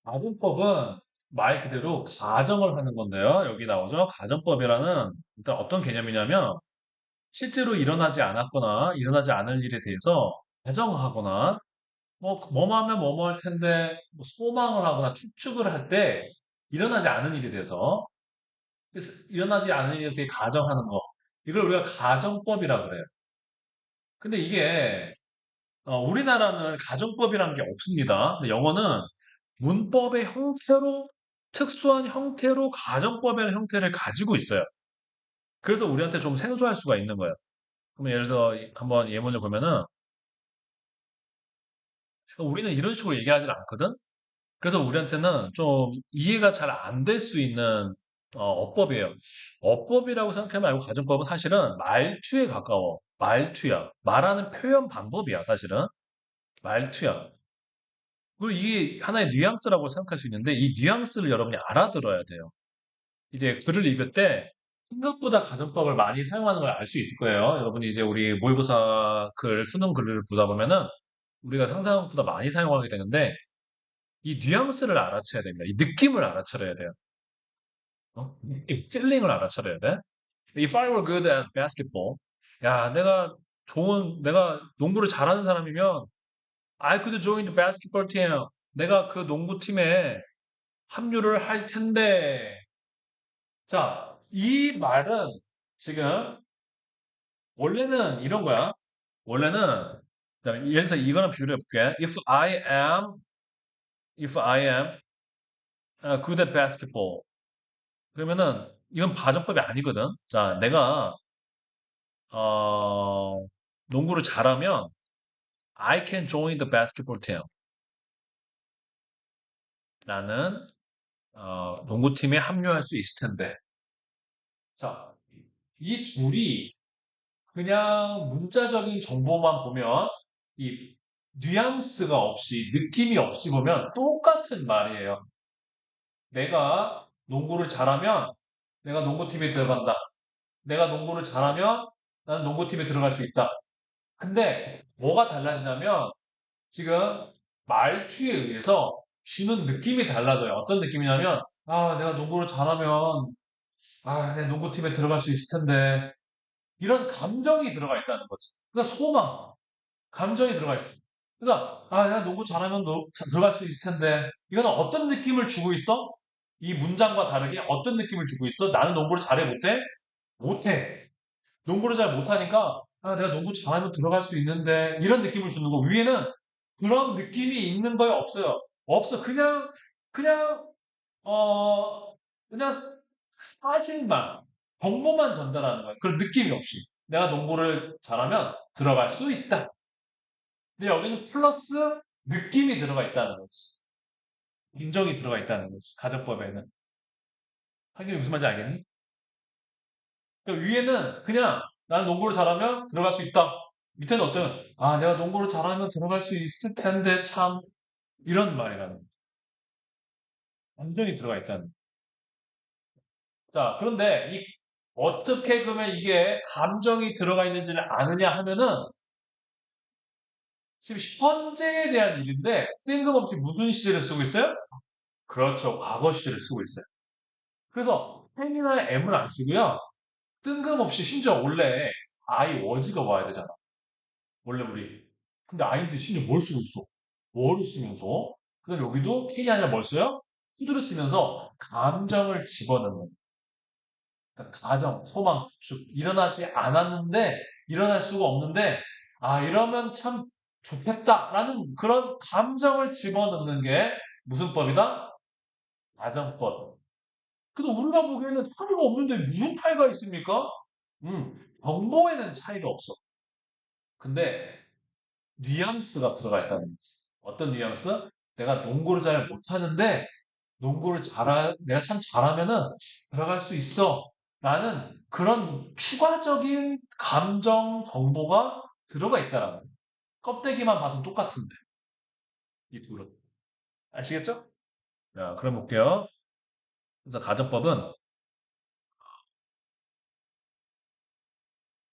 가정법은 말 그대로 가정을 하는 건데요. 여기 나오죠. 가정법이라는 일단 어떤 개념이냐면 실제로 일어나지 않았거나 일어나지 않을 일에 대해서 가정하거나 뭐뭐 하면 뭐뭐 할 텐데 뭐 소망을 하거나 추측을 할 때 일어나지 않은 일에 대해서 그래서 일어나지 않은 일에 대해서 가정하는 거 이걸 우리가 가정법이라 그래요. 근데 이게 우리나라는 가정법이란 게 없습니다. 근데 영어는 문법의 형태로 특수한 형태로 가정법의 형태를 가지고 있어요. 그래서 우리한테 좀 생소할 수가 있는 거예요. 그러면 예를 들어 한번 예문을 보면은 우리는 이런 식으로 얘기하지 않거든. 그래서 우리한테는 좀 이해가 잘 안 될 수 있는 어법이에요. 어법이라고 생각하지 말고 가정법은 사실은 말투에 가까워. 말투야. 말하는 표현 방법이야, 사실은. 말투야. 그리고 이게 하나의 뉘앙스라고 생각할 수 있는데 이 뉘앙스를 여러분이 알아들어야 돼요. 이제 글을 읽을 때 생각보다 가정법을 많이 사용하는 걸 알 수 있을 거예요. 여러분이 이제 우리 모의고사 글, 수능 글을 보다 보면은 우리가 상상보다 많이 사용하게 되는데 이 뉘앙스를 알아채야 됩니다. 이 느낌을 알아차려야 돼요. 이 필링을 알아차려야 돼. If I were good at basketball, 야, 내가 농구를 잘하는 사람이면 I could join the basketball team. 내가 그 농구팀에 합류를 할 텐데. 자, 이 말은 지금 원래는 이런 거야. 원래는 자, 예를 들어서 이거는 비유를 해볼게. If I am good at basketball. 그러면은 이건 가정법이 아니거든. 자, 내가 어, 농구를 잘하면 I can join the basketball team. 나는 농구팀에 합류할 수 있을 텐데. 자, 이 둘이 그냥 문자적인 정보만 보면 이 뉘앙스가 없이 느낌이 없이 보면 똑같은 말이에요. 내가 농구를 잘하면 내가 농구팀에 들어간다. 내가 농구를 잘하면 나는 농구팀에 들어갈 수 있다. 근데 뭐가 달라지냐면 지금 말투에 의해서 주는 느낌이 달라져요. 어떤 느낌이냐면 내가 농구를 잘하면 내 농구팀에 들어갈 수 있을 텐데 이런 감정이 들어가 있다는 거지. 그러니까 소망, 감정이 들어가 있어. 그러니까 내가 농구 잘하면 들어갈 수 있을 텐데 이거는 어떤 느낌을 주고 있어? 이 문장과 다르게 어떤 느낌을 주고 있어? 나는 농구를 잘해 못해? 못해. 농구를 잘 못하니까 내가 농구 잘하면 들어갈 수 있는데 이런 느낌을 주는 거. 위에는 그런 느낌이 있는 거에 없어요. 없어. 그냥 어 그냥 사실만 정보만 전달하는 거야. 그런 느낌이 없이 내가 농구를 잘하면 들어갈 수 있다. 근데 여기는 플러스 느낌이 들어가 있다는 거지. 인정이 들어가 있다는 거지. 가정법에는. 하긴 무슨 말인지 알겠니? 그러니까 위에는 그냥 나는 농구를 잘하면 들어갈 수 있다. 밑에는 어떤 내가 농구를 잘하면 들어갈 수 있을 텐데 참 이런 말이라는 거지. 감정이 들어가 있다는. 자, 그런데 어떻게 그러면 이게 감정이 들어가 있는지를 아느냐 하면은 지금 현재에 대한 일인데 뜬금없이 무슨 시제를 쓰고 있어요? 그렇죠. 과거 시제를 쓰고 있어요. 그래서 펜이나 M을 안 쓰고요. 뜬금없이 심지어 원래 I was가 와야 되잖아. 원래 우리. 근데 I인데 심지어 뭘 쓰고 있어? 뭐를 쓰면서 그다음 여기도 K이 아니라 뭘 써요? to를 쓰면서 감정을 집어넣는 그러니까 가정, 소망, 일어나지 않았는데 일어날 수가 없는데 이러면 참 좋겠다라는 그런 감정을 집어넣는 게 무슨 법이다? 가정법. 근데 우리가 보기에는 차이가 없는데 무슨 차이가 있습니까? 정보에는 차이가 없어. 근데 뉘앙스가 들어가 있다는 거지. 어떤 뉘앙스? 내가 농구를 잘 못하는데 내가 참 잘하면은 들어갈 수 있어. 라는 그런 추가적인 감정 정보가 들어가 있다라는 거예요. 껍데기만 봐서 똑같은데. 이 둘은. 아시겠죠? 자, 그럼 볼게요. 그래서 가정법은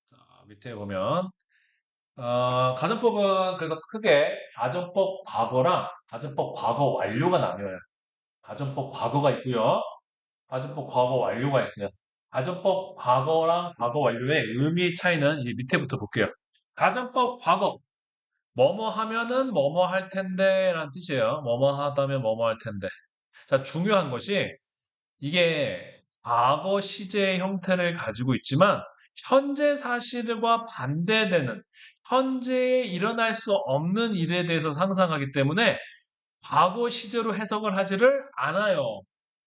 자, 밑에 보면 가정법은 그래서 크게 가정법 과거랑 가정법 과거 완료가 나뉘어요. 가정법 과거가 있고요. 가정법 과거 완료가 있어요. 가정법 과거랑 과거 완료의 의미의 차이는 이 밑에부터 볼게요. 가정법 과거. 뭐뭐 하면은 뭐뭐 할 텐데 라는 뜻이에요. 뭐뭐 하다면 뭐뭐 할 텐데. 자, 중요한 것이 이게 과거 시제의 형태를 가지고 있지만 현재 사실과 반대되는 현재에 일어날 수 없는 일에 대해서 상상하기 때문에 과거 시제로 해석을 하지를 않아요.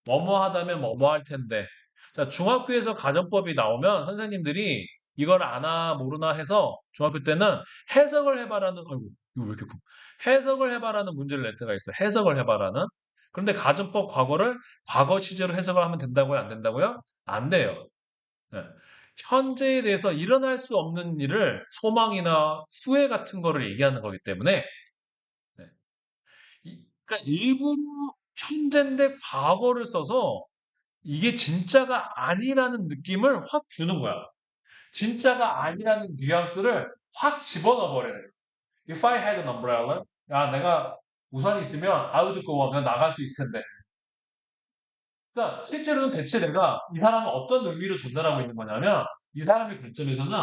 뭐뭐 하다면 뭐뭐 할 텐데. 자, 중학교에서 가정법이 나오면 선생님들이 이걸 아나 모르나 해서 중학교 때는 해석을 해봐라는, 아이고, 이거 왜 이렇게 품 해석을 해봐라는 문제를 낼 때가 있어요. 해석을 해봐라는. 그런데 가정법 과거를 과거 시제로 해석을 하면 된다고요? 안 된다고요? 안 돼요. 네. 현재에 대해서 일어날 수 없는 일을 소망이나 후회 같은 거를 얘기하는 거기 때문에 네. 그러니까 일부러 현재인데 과거를 써서 이게 진짜가 아니라는 느낌을 확 주는 거야. 진짜가 아니라는 뉘앙스를 확 집어넣어 버려요. If I had an umbrella, 야, 내가 우산이 있으면 I would go on, 내가 나갈 수 있을 텐데. 그러니까 실제로는 대체 내가 이 사람은 어떤 의미로 전달하고 있는 거냐면 이 사람의 관점에서는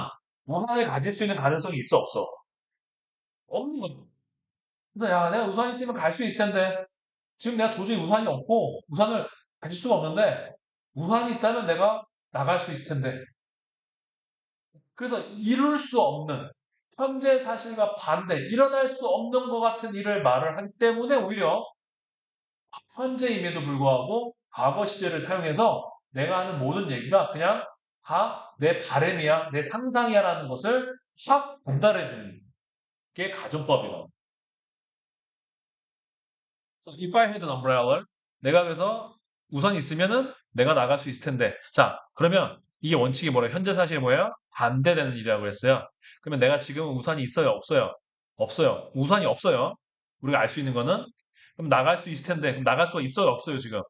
우산을 가질 수 있는 가능성이 있어 없어? 없는 거죠. 그래서 야, 내가 우산이 있으면 갈 수 있을 텐데 지금 내가 도저히 우산이 없고 우산을 가질 수가 없는데 우산이 있다면 내가 나갈 수 있을 텐데. 그래서 이룰 수 없는 현재 사실과 반대, 일어날 수 없는 것 같은 일을 말을 하기 때문에 오히려 현재임에도 불구하고 과거 시제를 사용해서 내가 하는 모든 얘기가 그냥 다 내 바램이야, 내 상상이야라는 것을 확 전달해 주는 게 가정법이라고. So if I had an umbrella, 내가 그래서 우산이 있으면은 내가 나갈 수 있을 텐데. 자, 그러면 이게 원칙이 뭐래요? 현재 사실이 뭐예요? 반대되는 일이라고 그랬어요. 그러면 내가 지금 우산이 있어요? 없어요? 없어요. 우산이 없어요. 우리가 알 수 있는 거는 그럼 나갈 수 있을 텐데. 그럼 나갈 수가 있어요? 없어요? 지금?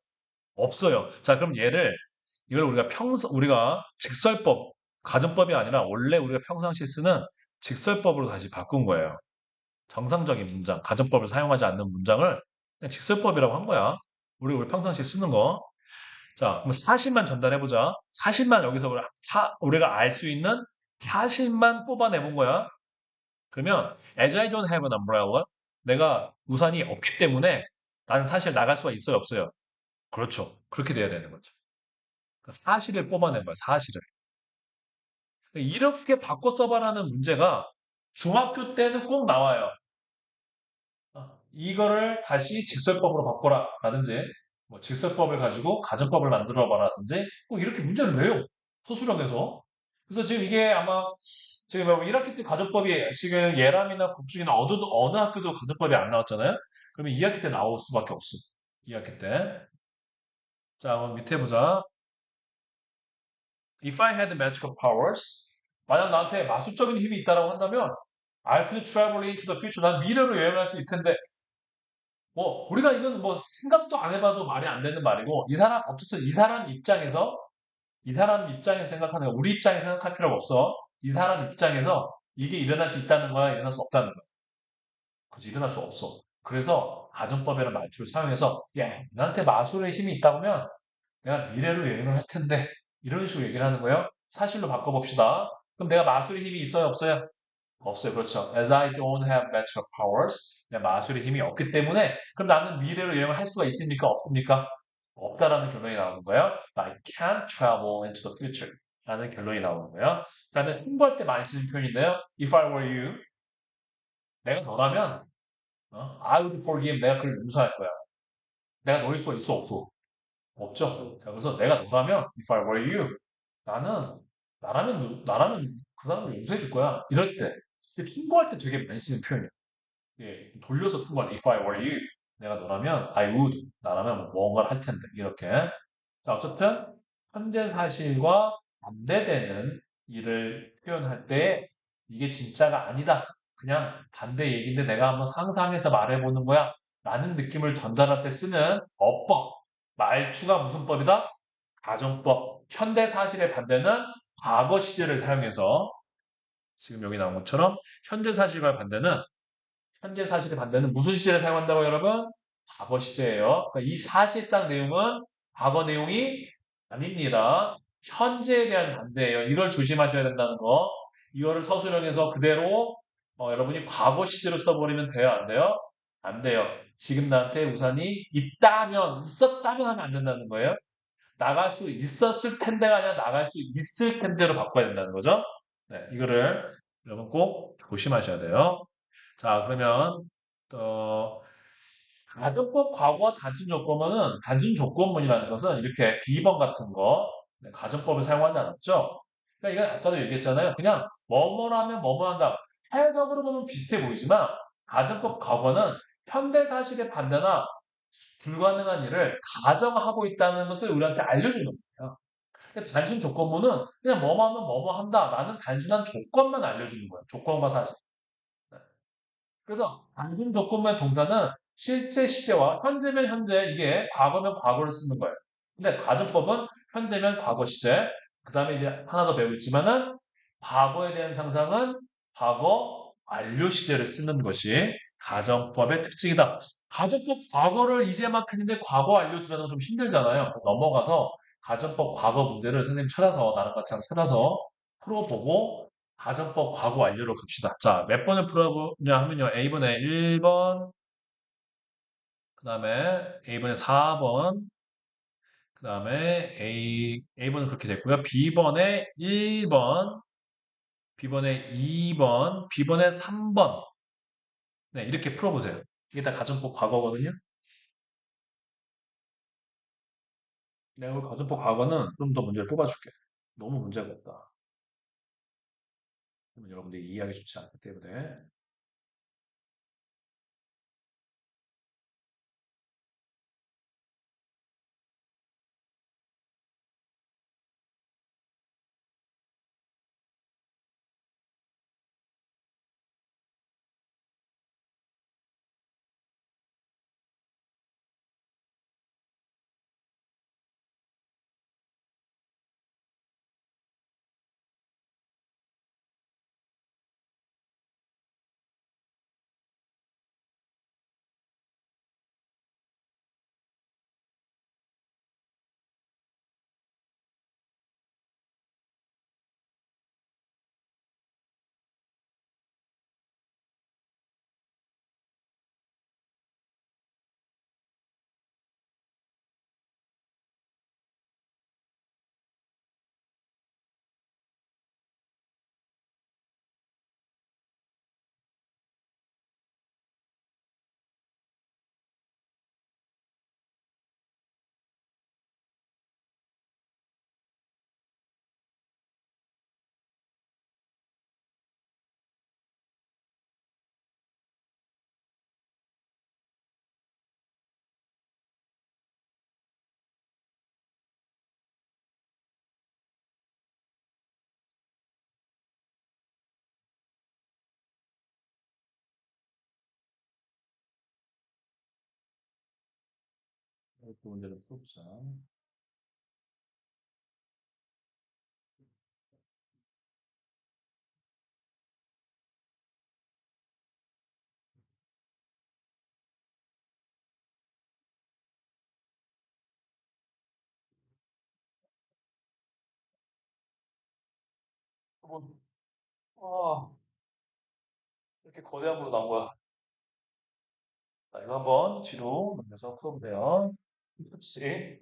없어요. 자, 그럼 얘를 이걸 우리가 직설법, 가정법이 아니라 원래 우리가 평상시에 쓰는 직설법으로 다시 바꾼 거예요. 정상적인 문장, 가정법을 사용하지 않는 문장을 그냥 직설법이라고 한 거야. 우리 평상시에 쓰는 거. 자, 그럼 사실만 전달해보자. 사실만 여기서 우리가 알 수 있는 사실만 뽑아내본 거야. 그러면, as I don't have an umbrella, 내가 우산이 없기 때문에 나는 사실 나갈 수가 있어요, 없어요? 그렇죠. 그렇게 돼야 되는 거죠. 그러니까 사실을 뽑아낸 거야, 사실을. 이렇게 바꿔 써봐라는 문제가 중학교 때는 꼭 나와요. 이거를 다시 직설법으로 바꿔라 라든지 뭐 직설법을 가지고 가정법을 만들어 봐라든지 꼭 이렇게 문제를 내요. 서술형에서. 그래서 지금 이게 아마 지금 뭐 1학기 때 가정법이 지금 예람이나 국중이나 어느 학교도 가정법이 안 나왔잖아요. 그러면 2학기 때 나올 수밖에 없어. 2학기 때. 자, 그럼 밑에 보자. If I had magical powers, 만약 나한테 마술적인 힘이 있다라고 한다면 I could travel into the future. 난 미래로 여행할 수 있을 텐데 뭐 우리가 이건 뭐 생각도 안 해봐도 말이 안 되는 말이고 어쨌든 이 사람 입장에서 생각하는 거야. 우리 입장에서 생각할 필요가 없어. 이 사람 입장에서 이게 일어날 수 있다는 거야, 일어날 수 없다는 거야. 그래서 일어날 수 없어. 그래서 가정법이라는 말투를 사용해서 야, 나한테 마술의 힘이 있다고 하면 내가 미래로 여행을 할 텐데 이런 식으로 얘기를 하는 거예요. 사실로 바꿔봅시다. 그럼 내가 마술의 힘이 있어요, 없어요? 없어요. 그렇죠. As I don't have magical powers. 내 마술의 힘이 없기 때문에 그럼 나는 미래로 여행을 할 수가 있습니까? 없습니까? 없다라는 결론이 나오는 거예요. I can't travel into the future. 라는 결론이 나오는 거예요. 그다음에 홍보할 때 많이 쓰는 표현인데요. If I were you, 내가 너라면 I would forgive. 내가 그를 용서할 거야. 내가 너일 수가 있어 없어? 없죠. 자, 그래서 내가 너라면 If I were you, 나는 나라면 그 사람을 용서해 줄 거야. 이럴 때 홍보할 때 되게 많이 쓰는 표현이에요. 예, 돌려서 통과한 If I were you, 내가 너라면 I would, 나라면 뭔가를 할 텐데 이렇게. 자, 어쨌든 현재 사실과 반대되는 일을 표현할 때 이게 진짜가 아니다. 그냥 반대 얘기인데 내가 한번 상상해서 말해보는 거야. 라는 느낌을 전달할 때 쓰는 어법. 말투가 무슨 법이다? 가정법. 현대 사실의 반대는 과거 시제를 사용해서 지금 여기 나온 것처럼 현재 사실과 반대는 현재 사실의 반대는 무슨 시제를 사용한다고 여러분? 과거 시제예요. 그러니까 이 사실상 내용은 과거 내용이 아닙니다. 현재에 대한 반대예요. 이걸 조심하셔야 된다는 거. 이거를 서술형에서 그대로 여러분이 과거 시제로 써버리면 돼요? 안 돼요? 안 돼요. 지금 나한테 우산이 있다면, 있었다면 하면 안 된다는 거예요. 나갈 수 있었을 텐데가 아니라 나갈 수 있을 텐데로 바꿔야 된다는 거죠. 네, 이거를 여러분 꼭 조심하셔야 돼요. 자, 그러면 또 가정법 과거와 단순 조건문은 단순 조건문이라는 것은 이렇게 비번 같은 거 네, 가정법을 사용하지 않았죠. 그러니까 이건 아까도 얘기했잖아요. 그냥 뭐뭐라면 뭐뭐 한다. 해석으로 보면 비슷해 보이지만 가정법 과거는 현대 사실의 반대나 불가능한 일을 가정하고 있다는 것을 우리한테 알려주는 거예요. 그러니까 단순 조건문은 그냥 뭐뭐 하면 뭐뭐 한다라는 단순한 조건만 알려주는 거예요. 조건과 사실. 네. 그래서 단순 조건만 동사는 실제 시제와 현재면 현재 이게 과거면 과거를 쓰는 거예요. 근데 가정법은 현재면 과거 시제, 그 다음에 이제 하나 더 배우겠지만은 과거에 대한 상상은 과거 완료 시제를 쓰는 것이 가정법의 특징이다. 가정법 과거를 이제 막 했는데 과거 완료 들어가는 좀 힘들잖아요. 넘어가서 가정법 과거 문제를 선생님 찾아서 나랑 같이 한번 찾아서 풀어보고 가정법 과거 완료로 갑시다. 자, 몇 번을 풀어보냐 하면요. A번에 1번, 그 다음에 A번에 4번, 그 다음에 A번은 그렇게 됐고요. B번에 1번, B번에 2번, B번에 3번. 네, 이렇게 풀어보세요. 이게 다 가정법 과거거든요. 내가 오늘 가정법 과거는 좀 더 문제를 뽑아줄게. 너무 문제가 없다. 그러면 여러분들이 이해하기 좋지 않기 때문에. 이렇게 문제를 풀어보자. 아, 이렇게 거대한 걸로 나온 거야. 자, 이거 한번 뒤로 넘겨서 풀어보세요. 혹시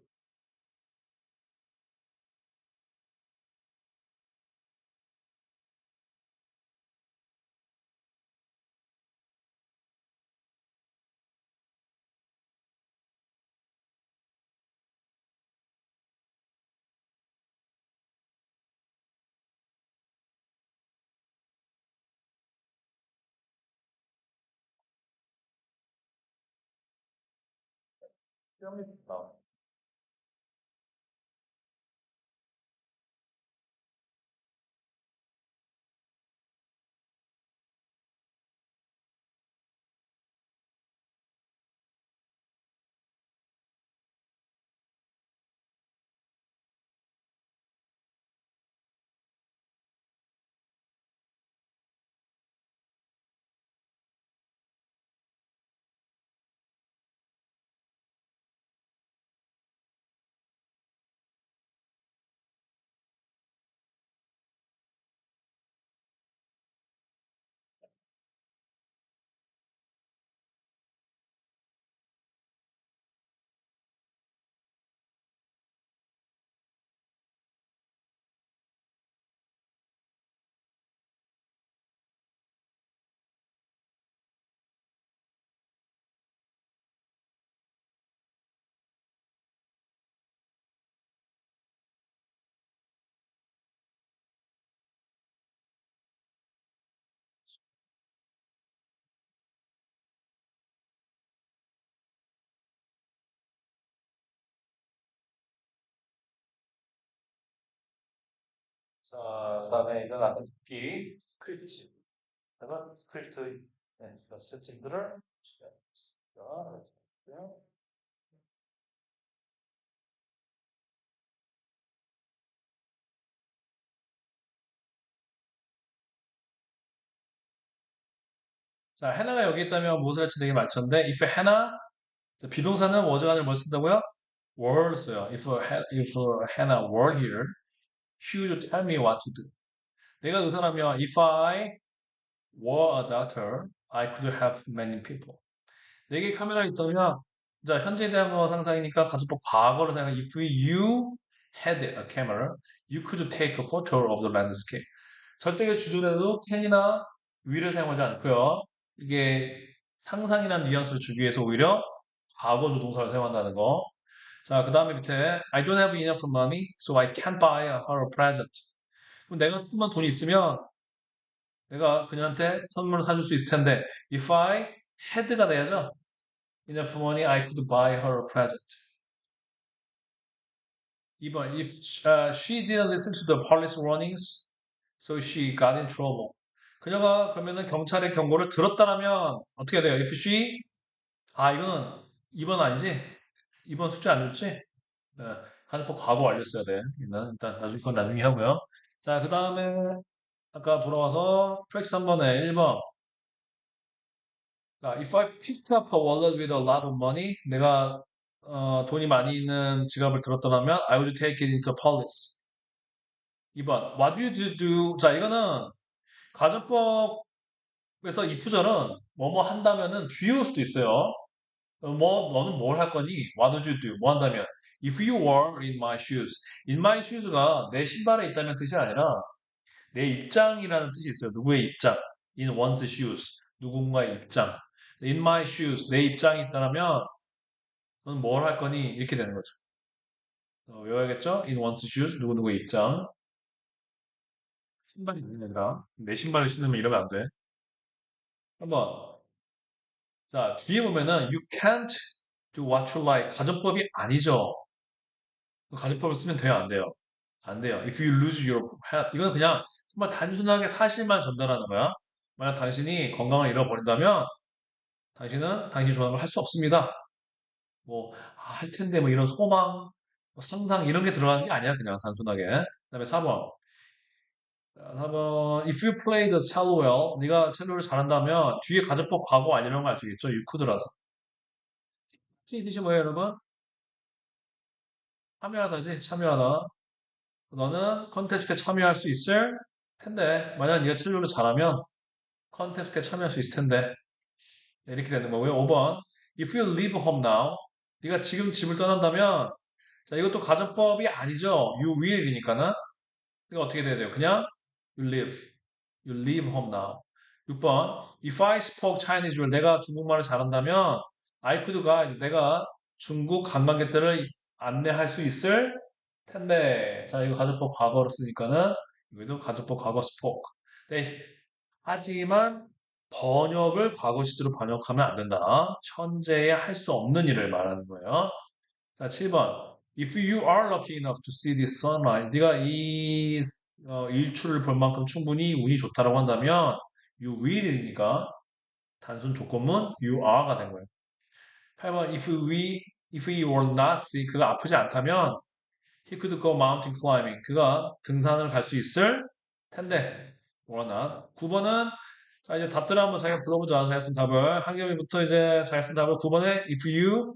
수영이 있다. 자, 그다음에 이건 아까 듣기 스크립트. 그다가 스크립트 네, 세팅들을 자, 자, 해나가 여기 있다면 무엇을 할지 되게 많던데 if 해나 비동사는 was가 아니라 뭘 쓴다고요? were 써요. if Hannah were here, she would tell me what to do. 내가 의사라면 if I were a doctor, I could help many people. 내게 카메라가 있다면 자, 현재에 대한 거 상상이니까 가족법 과거를 생각해. If you had a camera, you could take a photo of the landscape. 절대의 주절에도 can이나 will을 사용하지 않고요. 이게 상상이라는 뉘앙스를 주기 위해서 오히려 과거 조동사를 사용한다는 거. 자, 그 다음에 밑에 I don't have enough money, so I can't buy her a present. 그럼 내가 조금만 돈이 있으면 내가 그녀한테 선물을 사줄 수 있을 텐데 if I had가 돼야죠. Enough money, I could buy her a present. 2번 if she didn't listen to the police warnings, so she got in trouble. 그녀가 그러면은 경찰의 경고를 들었다라면 어떻게 돼요? If she 이거는 2번 아니지? 2번 숙제 안 줬지? 네, 가족법 과거 알렸어야 돼. 일단 나중에 그건 나중에 하고요. 자, 그 다음에 아까 돌아와서 프랙티스 한 번에 1번. 자, if I picked up a wallet with a lot of money, 내가 돈이 많이 있는 지갑을 들었더라면 I would take it into police. 2번. What would you do? 자, 이거는 가정법에서 이 구절은 뭐뭐 한다면은 뒤일 수도 있어요. 너는 뭘 할 거니? What would you do? 뭐 한다면 if you were in my shoes. in my shoes가 내 신발에 있다면 뜻이 아니라 내 입장이라는 뜻이 있어요. 누구의 입장? in one's shoes. 누군가의 입장. in my shoes. 내 입장이 있다면 너는 뭘 할 거니? 이렇게 되는 거죠. 외워야겠죠? in one's shoes. 누구누구의 입장. 신발이 아니라 내 신발을 신으면 이러면 안 돼. 한번 자 뒤에 보면은 you can't do what you like. 가정법이 아니죠. 가정법을 쓰면 돼요, 안 돼요? 안 돼요. If you lose your health. 이건 그냥 정말 단순하게 사실만 전달하는 거야. 만약 당신이 건강을 잃어버린다면 당신은 당신이 좋아하는 걸 할 수 없습니다. 뭐, 할 텐데 뭐 이런 소망, 뭐 상상 이런 게 들어가는 게 아니야. 그냥 단순하게. 그다음에 4번. 자, 4번. If you play the cello well, 네가 첼로를 잘한다면 뒤에 가정법 과거 아니라는 거 아시겠죠? You could라서. 이 뜻이 뭐예요, 여러분? 참여하다지, 참여하다. 너는 컨테스트에 참여할 수 있을 텐데, 만약 네가 첼로를 잘하면 컨테스트에 참여할 수 있을 텐데. 네, 이렇게 되는 거고요. 5번. If you leave home now, 네가 지금 집을 떠난다면, 자, 이것도 가정법이 아니죠. You will이니까는. 이거 어떻게 돼야 돼요? 그냥 you live. You leave home now. 6번. If I spoke Chinese를 내가 중국말을 잘한다면 I could가 이제 내가 중국 관광객들을 안내할 수 있을 텐데. 자, 이거 가정법 과거로 쓰니까는 여기도 가정법 과거 spoke. 네. 하지만 번역을 과거 시제로 번역하면 안 된다. 현재에 할 수 없는 일을 말하는 거예요. 자, 7번. If you are lucky enough to see this sunrise, 네가 이 일출을 볼 만큼 충분히 운이 좋다라고 한다면 you will이니까 단순 조건문 you are가 된 거예요. 8번. If we were not sick, 그가 아프지 않다면 he could go mountain climbing. 그가 등산을 갈 수 있을 텐데 were not. 9번은 자 이제 답들을 한번 자기가 불러보자. 잘 쓴 답을 한겸이부터 이제 잘 쓴 답을 9번에 if you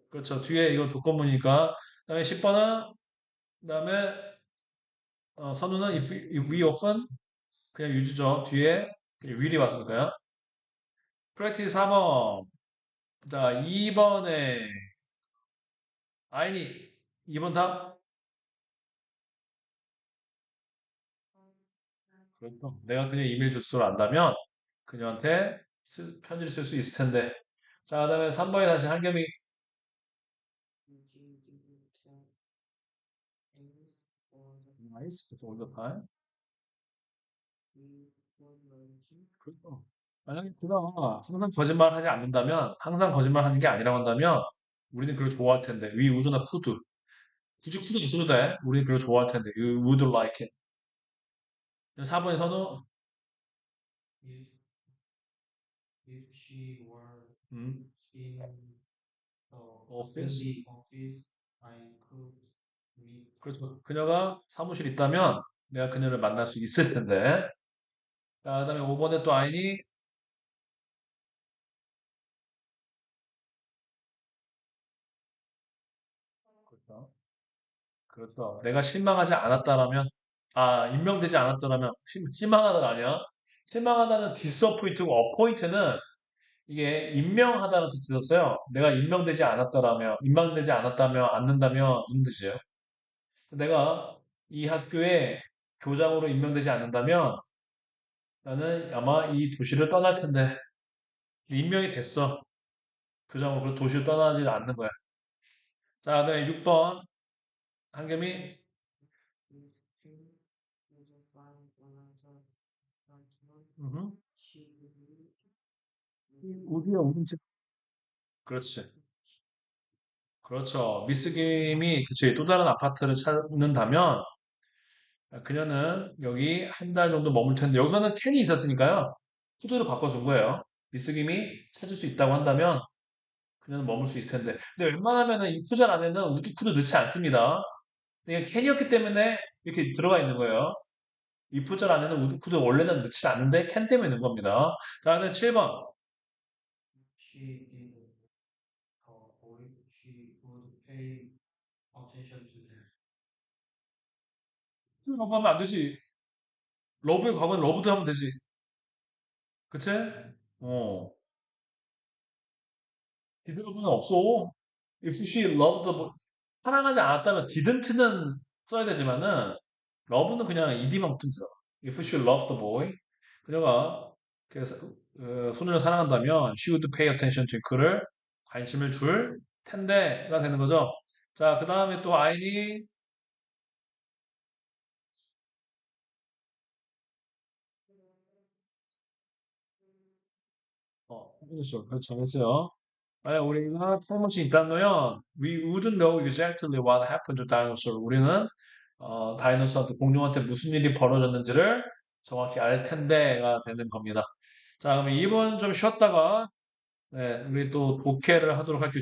그렇죠. 뒤에 이거 조건문이니까. 그다음에 10번은 그다음에 선우는 if we often 그냥 유주죠. 뒤에 그냥 will이 왔을까요? practice 4번. 자, 2번에 아이니 2번 답. 그렇죠. 내가 그냥 이메일 주소를 안다면 그녀한테 편지를 쓸 수 있을 텐데. 자, 그다음에 3번에 다시 한겸이 나이스. 올더 타임. 그렇죠. 만약에 그가 항상 거짓말 하지 않는다면, 항상 거짓말 하는 게 아니라고 한다면, 우리는 그걸 좋아할 텐데, 위 우주나 푸드. 굳이 could 안 써도 돼. 우리 그걸 좋아할 텐데. You would like it. 4번에서는 음, office. 그렇죠. 그녀가 사무실에 있다면 내가 그녀를 만날 수 있을 텐데. 자, 그다음에 5번에 또 아이니 그렇죠. 그렇죠. 내가 실망하지 않았다라면 임명되지 않았더라면 실망하다가 아니야. 실망하다는 disappoint고 appoint는 이게 임명하다는 뜻이 있었어요. 내가 임명되지 않았다면, 않는다면 이런 뜻이에요. 내가 이 학교에 교장으로 임명되지 않는다면 나는 아마 이 도시를 떠날 텐데 임명이 됐어. 교장으로 그 도시를 떠나지 않는 거야. 자, 그다음에 6번 한겸이 음흠. 우리야 우린지 그렇지. 그렇죠. 미스 김이 그치 또 다른 아파트를 찾는다면 그녀는 여기 한 달 정도 머물 텐데 여기서는 캔이 있었으니까요. 후드를 바꿔준 거예요. 미스 김이 찾을 수 있다고 한다면 그녀는 머물 수 있을 텐데. 근데 웬만하면은 이 구절 안에는 우드쿠드 넣지 않습니다. 이게 캔이었기 때문에 이렇게 들어가 있는 거예요. 이 구절 안에는 우드쿠드 원래는 넣지 않는데 캔 때문에 넣은 겁니다. 자, 그다음 7번. 러브 하면 안 되지. 러브의 과거는 러브드 하면 되지. 그치? 어. 디드러브는 없어. If she loved the boy. 사랑하지 않았다면 didn't는 써야 되지만은 love는 그냥 ed만 붙으면 되잖아. If she loved the boy. 그녀가 그래서 소년을 사랑한다면 she would pay attention to 그를 관심을 줄 텐데가 되는 거죠. 자, 그 다음에 또 아이니 그렇죠. 그렇죠. 잘했어요. 만약 우리가 타임머신이 있다면 we wouldn't know exactly what happened to dinosaur. 우리는 다이노스한테 공룡한테 무슨 일이 벌어졌는지를 정확히 알 텐데가 되는 겁니다. 자, 그럼 2번 좀 쉬었다가 네, 우리 또 독해를 하도록 할게요.